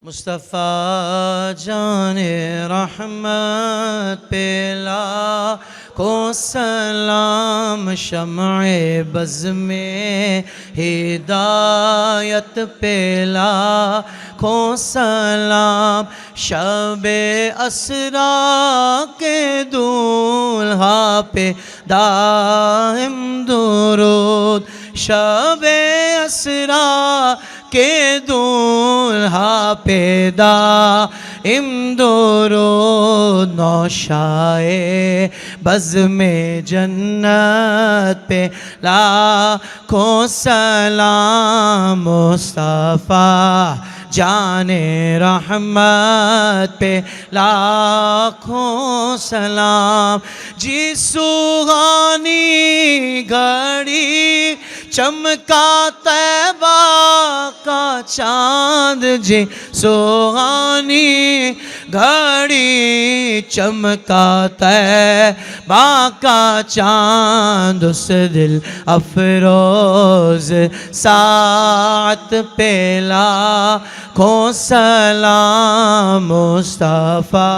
मुस्तफ़ा जाने रहमत पे लाखों सलाम, शम्ए बज़ में हिदायत पे लाखों सलाम। शबे असरा के दूल्हा पे दाइम दुरूद, शबे असरा के दूल्हा पे दाइम दुरूद। नौशाए बज़ में जन्नत पे लाखों सलाम, मुस्तफ़ा जाने रहमत पे लाखों सलाम। जी सुहानी घड़ी चमका तैबा का चाँद, जी सुहानी घड़ी चमका तैबा का चाँद। उस दिल अफरोज सात पे लाखों सलाम, मुस्तफ़ा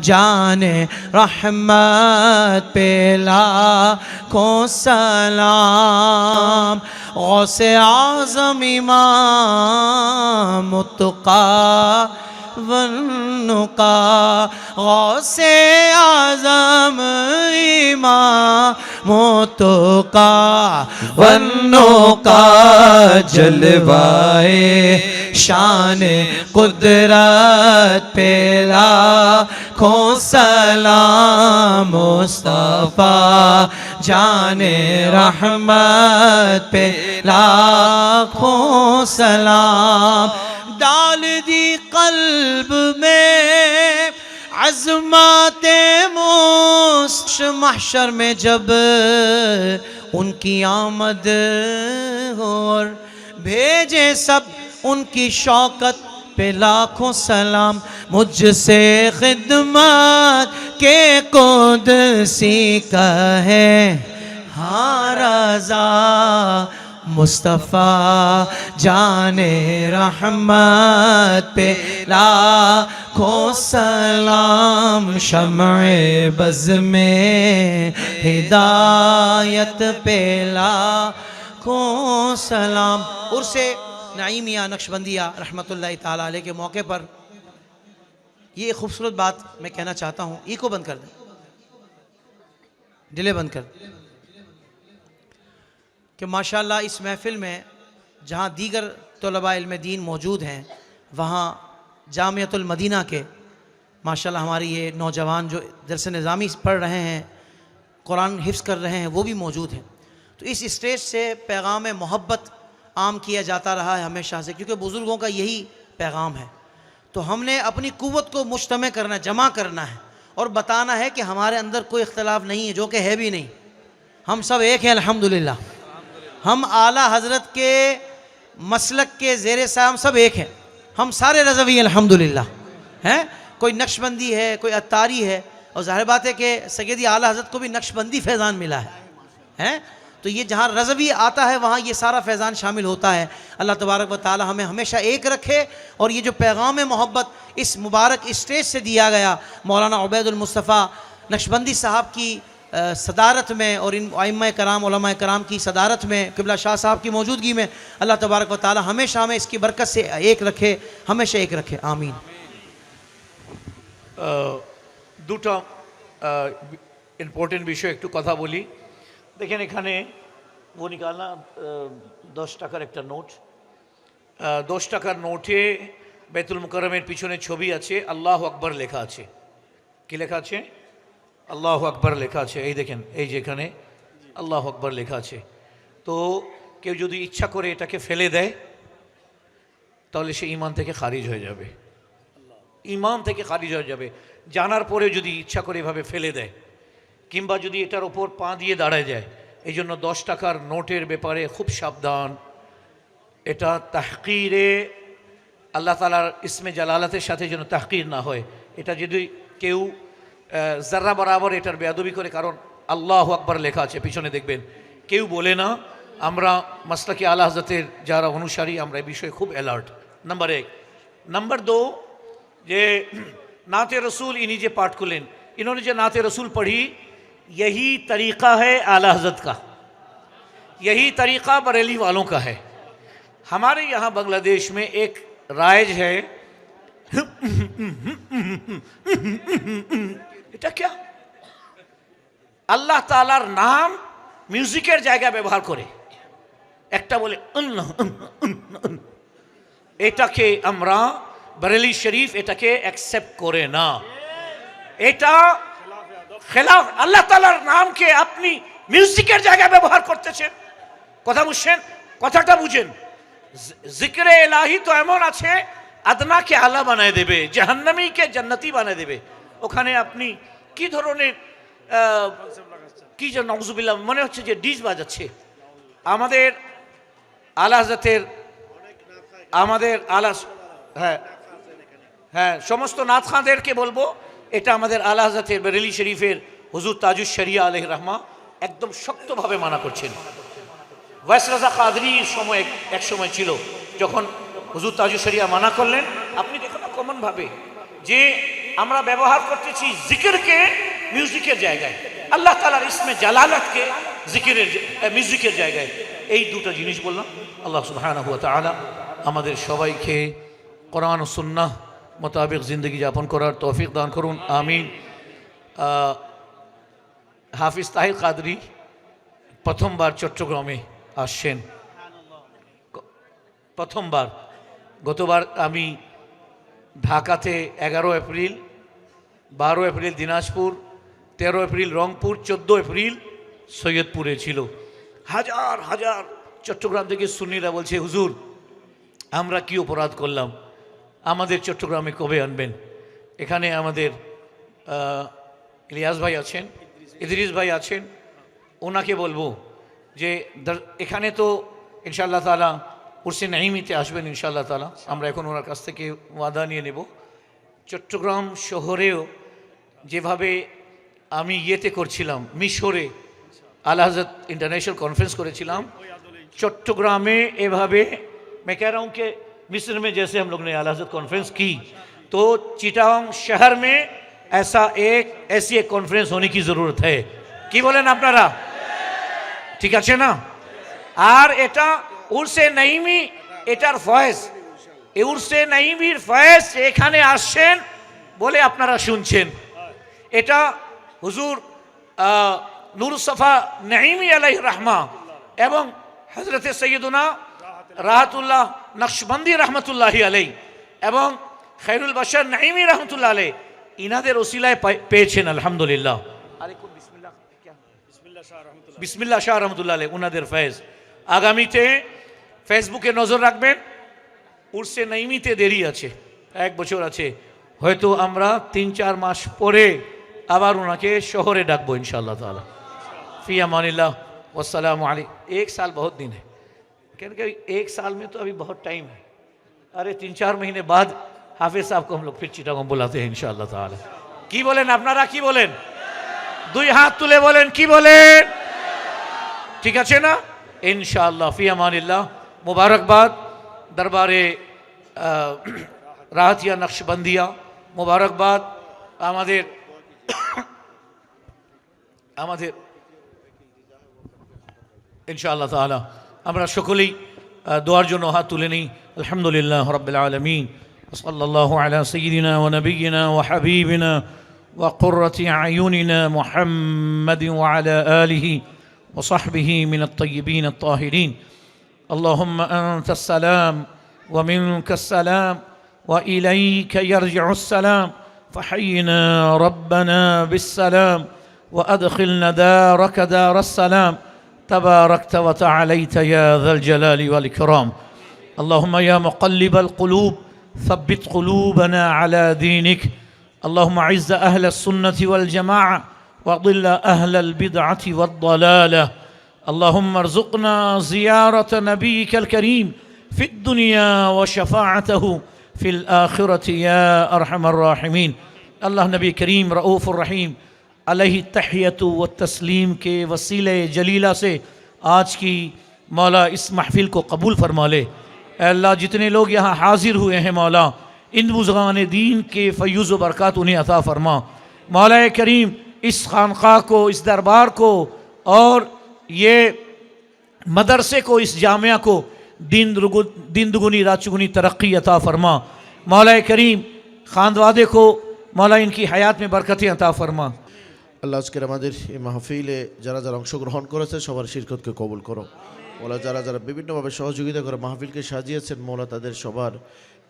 जाने रहमत पे लाखों सलाम। गौसे आज़म इमाम मुत्तक़ा वन्नुका, गौसे आज़म इमाम मुत्तक़ा वन्नुका। जलवाए शान कुदरत पे लाखों सलाम, मुस्तफ़ा जाने रहमत पे लाखों सलाम। डाल दी क़ल्ब में अज़मते मुस्त, महशर में जब उनकी आमद हो और भेजे सब उनकी शौकत पे लाखों सलाम। मुझसे खिदमत के कुदसी कहे हाँ रज़ा, मुस्तफ़ा जाने रहमत पे लाखों सलाम। शम्ए बज़ में हिदायत पे लाखों सलाम। उर्से नईमिया नक्शबंदिया रहमतुल्लाहि ताला अलैह के मौके पर ये खूबसूरत बात मैं कहना चाहता हूँ। इको बंद कर दें, डिले बंद कर, कि माशाअल्लाह इस महफ़िल में जहाँ दीगर तलबा इल्म दीन मौजूद हैं, वहाँ जामियतुल मदीना के माशाअल्लाह हमारी ये नौजवान जो दरस निज़ामी पढ़ रहे हैं, कुरान हिफ्ज़ कर रहे हैं, वो भी मौजूद हैं। तो इस स्टेज से पैगाम मोहब्बत आम किया जाता रहा है हमेशा से, क्योंकि बुज़ुर्गों का यही पैगाम है। तो हमने अपनी क़ुव्वत को मुज्तमा करना, जमा करना है और बताना है कि हमारे अंदर कोई इख्तिलाफ़ नहीं है, जो कि है भी नहीं। हम सब एक हैं अल्हम्दुलिल्लाह। हम आला हज़रत के मसलक के ज़ेरे साहब सब एक हैं। हम सारे रज़वी अल्हम्दुलिल्लाह हैं। कोई नक्शबंदी है, कोई अत्तारी है, और ज़ाहिर बात है कि सैयदी आला हज़रत को भी नक्शबंदी फैज़ान मिला है। तो ये जहाँ रज़वी आता है वहाँ ये सारा फैज़ान शामिल होता है। अल्लाह तबारक व तआला हमें हमेशा एक रखे। और ये जो पैगाम मोहब्बत इस मुबारक स्टेज से दिया गया, मौलाना उबैदुल मुस्तफ़ा नक्शबंदी साहब की सदारत में और इन आइम्मा कराम उलमा कराम की सदारत में, क़िबला शाह साहब की मौजूदगी में, अल्लाह तबारक व तआला हमेशा हमें इसकी बरकत से एक रखे, हमेशा एक रखे, आमीन। দুটো ইম্পর্টেন্ট বিষয় একটু কথা বলি। দেখেন এখানে वो निकालना 10 টাকার একটা নোট। 10 টাকার নোটে বাইতুল মুকাররমের পিছনে ছবি আছে, আল্লাহু আকবার লেখা আছে। কি লেখা আছে? আল্লাহু আকবার লেখা আছে। এই দেখেন, এই যে এখানে আল্লাহু আকবার লেখা আছে। তো কেউ যদি ইচ্ছা করে এটাকে ফেলে দেয় তাহলে সে ঈমান থেকে খারিজ হয়ে যাবে, ঈমান থেকে খারিজ হয়ে যাবে। জানার পরে যদি ইচ্ছা করে এভাবে ফেলে দেয়, কিংবা যদি এটার ওপর পা দিয়ে দাঁড়ায় যায়, এই জন্য 10 টাকার নোটের ব্যাপারে খুব সাবধান। এটা তাহকিরে আল্লাহ তাআলার ইসমে জালালাতের সাথে যেন তাহকির না হয়। এটা যদি কেউ जर्रा बराबर एटार बेअदबी करे कारण आल्लाहु আকবার लेखा आछे पिछने देखबेन केउ बोले ना आमरा मसलके आला हजरतेर जारा अनुसारी आमरा ए विषये खूब अलर्ट। नम्बर एक। नंबर 2 ये नाते रसूल इन्हीं जे पाठ खुलें, इन्होंने जो नाते रसूल पढ़ी, यही तरीक़ा है आला हज़रत का, यही तरीक़ा बरेली वालों का है। हमारे यहाँ बांग्लादेश में एक राइज है, এটা क्या, আল্লাহ তাআলার নাম মিউজিকের জায়গায় ব্যবহার করে, একটা বলে এটাকে আমরা বরেলি শরীফ এটাকে অ্যাকসেপ্ট করে না। এটা খেলাফ, আল্লাহ তাআলার নামকে আপনি মিউজিকের জায়গায় ব্যবহার করতেছেন। কথা বুঝছেন? কথাটা বুঝেন। জিক্রে ইলাহি তো এমন আছে আদনাকে আলা বানায় দেবে, জাহান্নামীকে জান্নাতি বানায় দেবে। ওখানে আপনি কি ধরনের কি যে নাউজুবিল্লাহ মনে হচ্ছে যে ডিজ বাজাচ্ছে। আমাদের আলা হযরতের, আমাদের আলা, হ্যাঁ সমস্ত নাতখানদেরকে বলবো, এটা আমাদের আলা হযরতের বরেলি শরীফের হুজুর তাজুশ শরিয়া আলাইহির রহমা একদম শক্তভাবে মানা করছেন। ওয়াইস রাজা কাদরির সময় এক সময় ছিল যখন হুজুর তাজুশ শরিয়া মানা করলেন। আপনি দেখুন না কমনভাবে যে আমরা ব্যবহার করতেছি জিকিরকে মিউজিকের জায়গায়, আল্লাহ তাআলার ইসমে জালালাতকে জিকিরের মিউজিকের জায়গায়। এই দুটো জিনিস বললাম। আল্লাহ সুবহানাহু ওয়া তাআলা আমাদের সবাইকে কোরআন ও সুন্নাহ মোতাবেক জিন্দগি যাপন করার তৌফিক দান করুন, আমিন। হাফিজ তাহির কাদরি প্রথমবার চট্টগ্রামে আসছেন, প্রথমবার। গতবার আমি ঢাকাতে 11 April, 12 April Dinajpur, 13 April Rangpur, 14 April সৈয়দপুরে ছিল। হাজার হাজার চট্টগ্রাম থেকে সুন্নিরা বলছে, হুজুর আমরা কি অপরাধ করলাম, আমাদের চট্টগ্রামে কবে আনবেন। এখানে আমাদের ইলিয়াস ভাই আছেন, ইদ্রিস ভাই আছেন, ওনাকে বলবো যে এখানে তো ইনশাআল্লাহ তাআলা উরসে নাইমিতে আসবেন ইনশাআল্লাহ তাআলা। আমরা এখন ওনার কাছ থেকে ওয়াদা নিয়ে নেব। চট্টগ্রাম শহরেও যেভাবে আমি ইয়েতে করছিলাম, মিশরে আলা হযরত इंटरनेशनल कॉन्फ्रेंस করেছিলাম, चट्टग्राम में एभावे मैं कह रहा हूँ कि मिस्र में जैसे हम लोग ने आला हज़रत कॉन्फ्रेंस की, तो चिटागोंग शहर में ऐसी एक कॉन्फ्रेंस होने की ज़रूरत है। कि बोलें आपनारा? ठीक है ना? और एटा उर्से नाइमी एटार फয়েজ, ए उर्से नाइमीर फয়েজ एखाने आसছেন बोले आपनारा শুনছেন। এটা হুজুর নুরুস সাফা নাইমি আলাইহির রহমা এবং হযরতে সৈয়দুনা রাহাতুল্লাহ নকশবন্দি রহমতুল্লাহি আলাইহি এবং খৈরুল বাশার নাইমি রহমতুল্লাহ আলাইহি ইনাদের ওসিলায় পেয়েছেন আলহামদুলিল্লাহ। আলাইকুম বিসমিল্লাহ, বিসমিল্লাহ শাহ রহমতুল্লাহ আলাইহি উনাদের ফয়েজ। আগামীতে ফেসবুকে নজর রাখবেন, উরসে নাইমিতে দেরি আছে, 1 বছর আছে, হয়তো আমরা 3-4 মাস পরে আবার ওনাকে শহরে ডাকবো इंशाअल्लाह ताला। फी अमानिल्लाह वस्सलामु अलैकुम। 1 साल बहुत दिन है, क्योंकि 1 साल में तो अभी बहुत टाइम है। अरे 3-4 महीने बाद हाफिज साहब को हम लोग फिर चिटागोंग बुलाते हैं इंशाअल्लाह ताला। की बोलें आपनारा? की बोलें? 2 हाथ तुले बोलें, की बोलें? ठीक আছে না? इंशाअल्लाह। फी अमानिल्लाह। मुबारकबाद दरबारे राहतिया नक्शबंदिया, मुबारकबाद আমাদের আমাদের ইনশাআল্লাহ তাআলা আমরা সকলেই দোয়ার জন্য হাত তুলে নিই। আলহামদুলিল্লাহ রাব্বিল আলামিন, সাল্লাল্লাহু আলা সাইয়্যিদিনা ওয়া নাবিয়্যিনা ওয়া হাবিবিনা ওয়া কুররাতি আয়ুনিনা মুহাম্মাদিন ওয়া আলা আলিহি ওয়া সাহবিহি মিনাত তাইয়্যিবিন আত-তাহিরিন। আল্লাহুম্মা আনতাস সালাম ওয়া মিনকাস সালাম ওয়া ইলাইকা ইয়ারজিউস সালাম فحينا ربنا بالسلام وأدخلنا دارك دار السلام تباركت وتعاليت يا ذا الجلال والإكرام. اللهم يا مقلب القلوب ثبت قلوبنا على دينك. اللهم أعز أهل السنة والجماعة وضل أهل البدعة والضلالة. اللهم ارزقنا زيارة نبيك الكريم في الدنيا وشفاعته في الآخرة يا أرحم الراحمين. अल्लाह नबी करीम रऊफ़ रहीम अलैहि तहियतु व तस्लीम के वसीले जलीला से आज की मौला इस महफ़िल को कबूल फरमा ले। अल्लाह जितने लोग यहाँ हाजिर हुए हैं मौला, इन बुज़ुर्गान दीन के फ़यूज़ व बरक़ात उन्हें अता फ़रमा। मौला करीम इस खानक़ाह को, इस दरबार को और ये मदरसे को, इस जामिया को दिन दुगुनी रात चुगुनी तरक्की अता फ़रमा। मौला करीम खानवादे को मौला इनकी हयात में बरकतें अता फ़रमा। আল্লাহ আজকের আমাদের এই মাহফিলে যারা যারা অংশগ্রহণ করেছে সবার শিরকতকে কবুল করো। মৌলা যারা যারা বিভিন্নভাবে সহযোগিতা করে মাহফিলকে সাজিয়েছেন, মৌলা তাদের সবার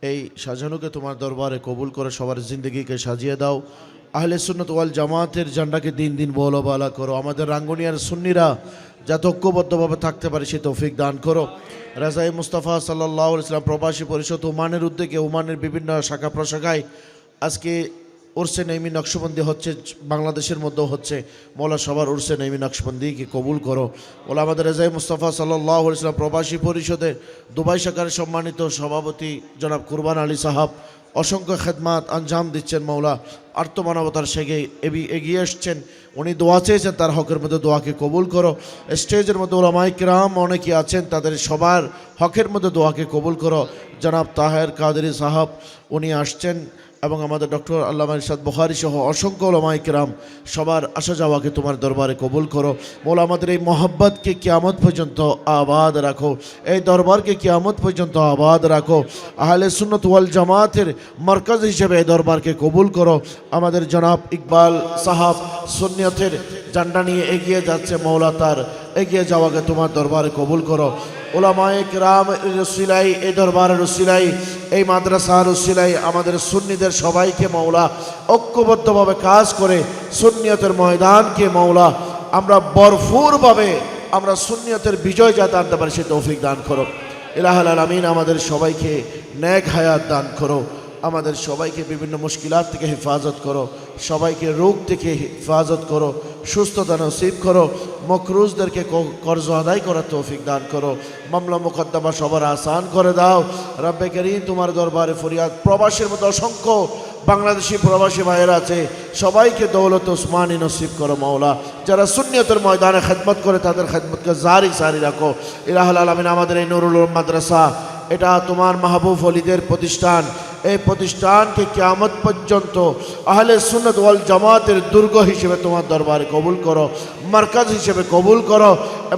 এই সাজানোকে তোমার দরবারে কবুল করে সবার জিন্দগিকে সাজিয়ে দাও। আহলে সুন্নাত ওয়াল জামাতের ঝান্ডাকে দিন দিন বলবালা করো। আমাদের রাঙ্গুনিয়ার সুন্নিরা যাতে ঐক্যবদ্ধভাবে থাকতে পারে সে তৌফিক দান করো। রাজাই মুস্তাফা সাল্লাল্লাহু আলাইহি ওয়াসাল্লাম প্রবাসী পরিষদ ওমানের উদ্যোগে ওমানের বিভিন্ন শাখা প্রশাখায় আজকে উরসে নেমি নকশবন্দি হচ্ছে, বাংলাদেশের মধ্যেও হচ্ছে। মৌলা সবার উরসে নেমি নকশবন্দিকে কবুল করো। মৌলা আমাদের রেজাই মুস্তাফা সাল্লাল্লাহু আলাইহি ওয়াসাল্লাম প্রবাসী পরিষদের দুবাই শাখার সম্মানিত সভাপতি জনাব কুরবান আলী সাহাব অসংখ্য খেদমাত আঞ্জাম দিচ্ছেন। মৌলা আর্তমানবতার সেগে এগিয়ে এসছেন, উনি দোয়া চেয়েছেন, তার হকের মধ্যে দোয়াকে কবুল করো। স্টেজের মধ্যে ওলামায়ে কিরাম অনেকে আছেন, তাদের সবার হকের মধ্যে দোয়াকে কবুল করো। জনাব তাহের কাদেরী সাহাব উনি আসছেন এবং আমাদের ডক্টর আল্লামা ইরশাদ বুখারী সহ অসংখ্য ওলামায়ে কিরাম সবার আসা যাওয়াকে তোমার দরবারে কবুল করো। মৌলা আমাদের এই মহব্বতকে কিয়ামত পর্যন্ত আবাদ রাখো, এই দরবারকে কিয়ামত পর্যন্ত আবাদ রাখো। আহলে সুন্নাত ওয়াল জামাতের মারকাজ হিসেবে এই দরবারকে কবুল করো। আমাদের জনাব ইকবাল সাহাব সুন্নিয়তের ঝান্ডা নিয়ে এগিয়ে যাচ্ছে, মৌলা তার এগিয়ে যাওয়াকে তোমার দরবারে কবুল করো। ওলামায়ে কিরাম রসিলাই, এই দরবারের রসিলাই, এই মাদ্রাসার রসিলাই আমাদের সুন্নিদের সবাইকে মৌলা ঐক্যবদ্ধভাবে কাজ করে সুন্নিয়তের ময়দানকে মৌলা আমরা ভরপুরভাবে আমরা সুন্নিয়তের বিজয় যাতে আনতে পারি সে তৌফিক দান করো। ইলাহুল আলামিন আমাদের সবাইকে নেক হায়াত দান করো, আমাদের সবাইকে বিভিন্ন মুশকিলাত থেকে হেফাজত করো, সবাইকে রোগ থেকে হেফাজত করো, সুস্থতা নসিব করো, মকরুজদেরকে কর্জ আদায় করার তৌফিক দান করো, মামলা মোকদ্দমা সবার আসান করে দাও। রব্বে কারীম তোমার দরবারে ফরিয়াদ, প্রবাসের মধ্যে অসংখ্য বাংলাদেশি প্রবাসী ভাইয়েরা আছে, সবাইকে দৌলত উসমানী নসিব করো মৌলা। যারা সুন্নিয়তের ময়দানে খেদমত করে তাদের খেদমতকে জারি সারি রাখো। ইলাহুল আলামিন আমাদের এই নুরুল উলুম মাদ্রাসা এটা তোমার মাহবুব ওলিদের প্রতিষ্ঠান, এই প্রতিষ্ঠানকে কিয়ামত পর্যন্ত আহলে সুন্নাত ওয়াল জামাতের দুর্গ হিসেবে তোমার দরবারে কবুল করো, মারকাজ হিসেবে কবুল করো।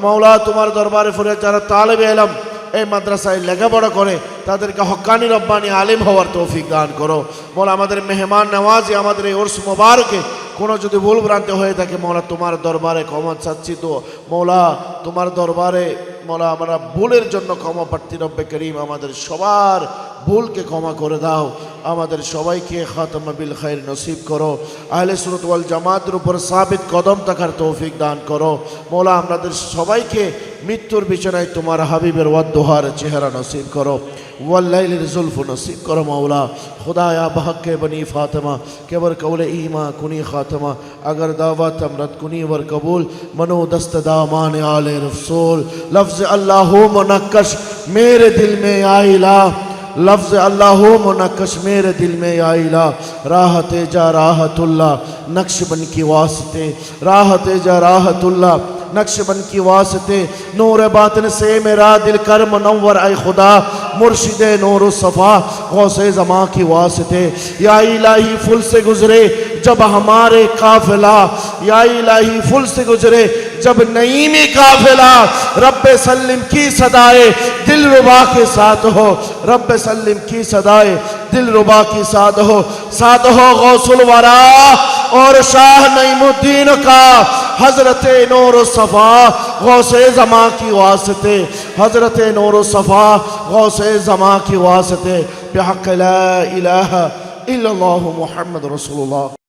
মৌলা তোমার দরবারে ফিরে যারা তালেবে ইলম এই মাদ্রাসায় লেখাপড়া করে তাদেরকে হক্কানি রব্বানি আলিম হওয়ার তৌফিক দান করো। মৌলা আমাদের মেহমান নওয়াজি আমাদের এই উরস মুবারকে কোনো যদি ভুল ভ্রান্তি হয়ে থাকে মৌলা তোমার দরবারে ক্ষমা চাচ্ছি। তো মৌলা তোমার দরবারে মৌলা আমরা ভুলের জন্য ক্ষমা প্রার্থী। রব্বে করিম আমাদের সবার ভুলকে ক্ষমা করে দাও, আমাদের সবাইকে খাতমা বিল খাইর নসিব করো, আহলে সুন্নাত ওয়াল জামাতের উপর সাবিত কদম থাকার তৌফিক দান করো। মৌলা আমাদের সবাইকে মৃত্যুর বিছানায় তোমার হাবিবের ওয়াদ্দোহার চেহারা নসিব করো, ওয়াল্লাইলির জুলফ নসিব করো মৌলা। खुदाया बहक बनी फातिमा केवर कौल ईमा कुनी खातमा अगर दावत अमरत कुनी वर कबूल मनो दस्त दामान आले रसूल लफ्ज़ अल्लाह मुनक्कश मेरे दिल में आइला लफ्ज़ अल्लाह मुनक्कश मेरे दिल में आइला राहत जा राहतुल्लाह नक्शबन की वास्ते राहत जा राहतुल्लाह नक्शबंद की वास्ते नूर बातिन से मेरा दिल कर मुनव्वर ऐ खुदा मुर्शिद नूर सफ़ा गौसे ज़मा की वास्ते या इलाही फुल से गुजरे जब हमारे काफिला या इलाही फुल से गुजरे जब नईमी काफिला रब्बे सल्लिम की सदाए दिल रुबा के साथ हो रब्बे सल्लिम की सदाए दिल रुबा की साथ हो गौसुल वरा और शाह नईमुद्दीन का हजरत नूर सफ़ा गौसे ज़मा की वास्ते हजरत नूर सफ़ा गौसे ज़मा की वास्ते बिहक़्क़ि ला इलाहा इल्लल्लाहु मुहम्मद रसूलुल्लाह।